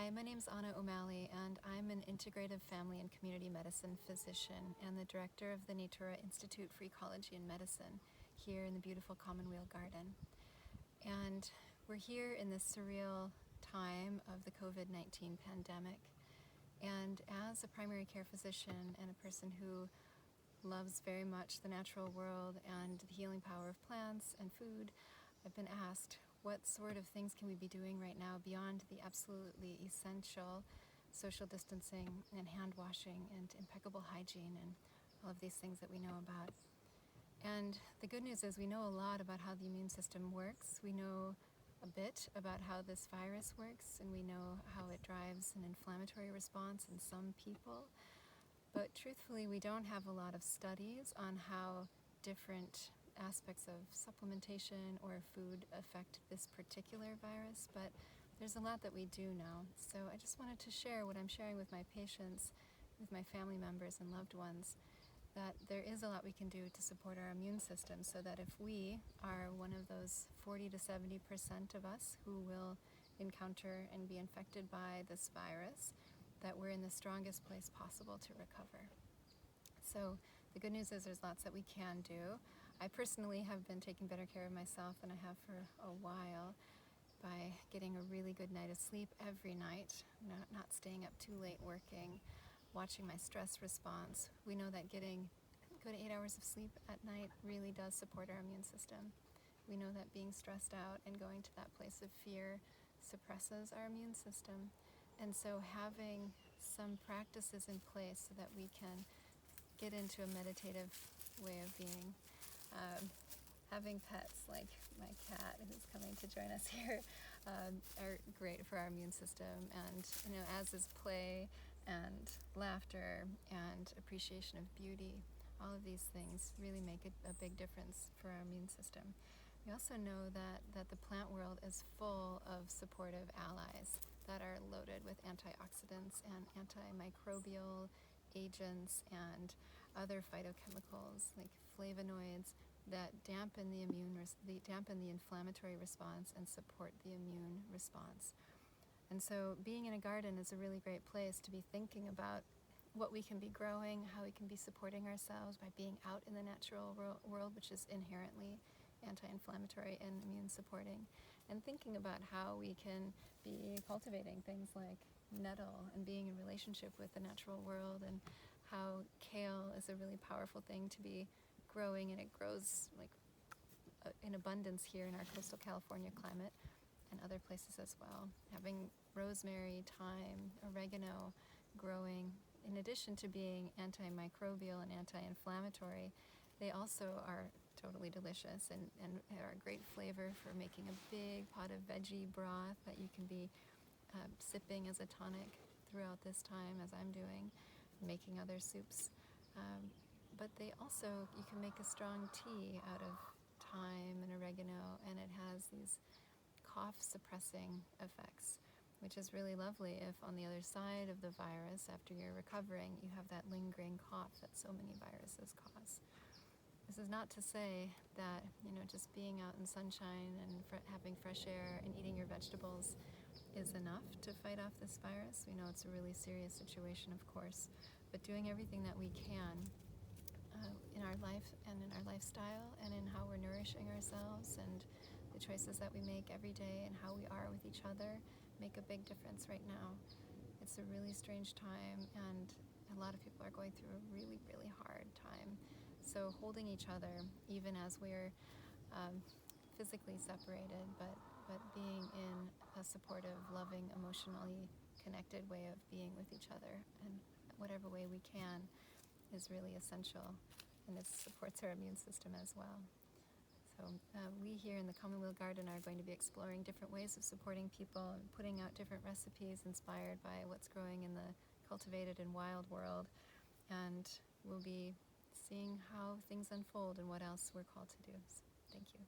Hi, my name's Anna O'Malley, and I'm an integrative family and community medicine physician and the director of the Natura Institute for Ecology and Medicine here in the beautiful Commonweal Garden. And we're here in this surreal time of the COVID-19 pandemic. And as a primary care physician and a person who loves very much the natural world and the healing power of plants and food, I've been asked, what sort of things can we be doing right now beyond the absolutely essential social distancing and hand washing and impeccable hygiene and all of these things that we know about. And the good news is we know a lot about how the immune system works. We know a bit about how this virus works, and we know how it drives an inflammatory response in some people. But truthfully, we don't have a lot of studies on how different aspects of supplementation or food affect this particular virus, but there's a lot that we do know. So I just wanted to share what I'm sharing with my patients, with my family members and loved ones, that there is a lot we can do to support our immune system so that if we are one of those 40 to 70% of us who will encounter and be infected by this virus, that we're in the strongest place possible to recover. So the good news is there's lots that we can do. I personally have been taking better care of myself than I have for a while by getting a really good night of sleep every night, not staying up too late working, watching my stress response. We know that getting good 8 hours of sleep at night really does support our immune system. We know that being stressed out and going to that place of fear suppresses our immune system. And so having some practices in place so that we can get into a meditative way of being. Having pets like my cat who's coming to join us here are great for our immune system, and as is play and laughter and appreciation of beauty. All of these things really make a big difference for our immune system. We also know that the plant world is full of supportive allies that are loaded with antioxidants and antimicrobial agents and other phytochemicals like flavonoids that dampen the inflammatory response and support the immune response. And so being in a garden is a really great place to be thinking about what we can be growing, how we can be supporting ourselves by being out in the natural world, which is inherently anti-inflammatory and immune supporting, and thinking about how we can be cultivating things like nettle and being in relationship with the natural world, and how kale is a really powerful thing to be growing, and it grows like in abundance here in our coastal California climate and other places as well. Having rosemary, thyme, oregano growing, in addition to being antimicrobial and anti-inflammatory, they also are totally delicious and are a great flavor for making a big pot of veggie broth that you can be sipping as a tonic throughout this time, as I'm doing, making other soups. But they also, you can make a strong tea out of thyme and oregano, and it has these cough suppressing effects, which is really lovely if on the other side of the virus, after you're recovering, you have that lingering cough that so many viruses cause. This is not to say that, just being out in sunshine and having fresh air and eating your vegetables is enough to fight off this virus. We know it's a really serious situation, of course, but doing everything that we can in our life and in our lifestyle and in how we're nourishing ourselves and the choices that we make every day and how we are with each other make a big difference right now. It's a really strange time, and a lot of people are going through a really, really hard time. So holding each other, even as we're physically separated, but being in a supportive, loving, emotionally connected way of being with each other in whatever way we can is really essential, and it supports our immune system as well. So we here in the Commonweal Garden are going to be exploring different ways of supporting people and putting out different recipes inspired by what's growing in the cultivated and wild world, and we'll be seeing how things unfold and what else we're called to do. So, thank you.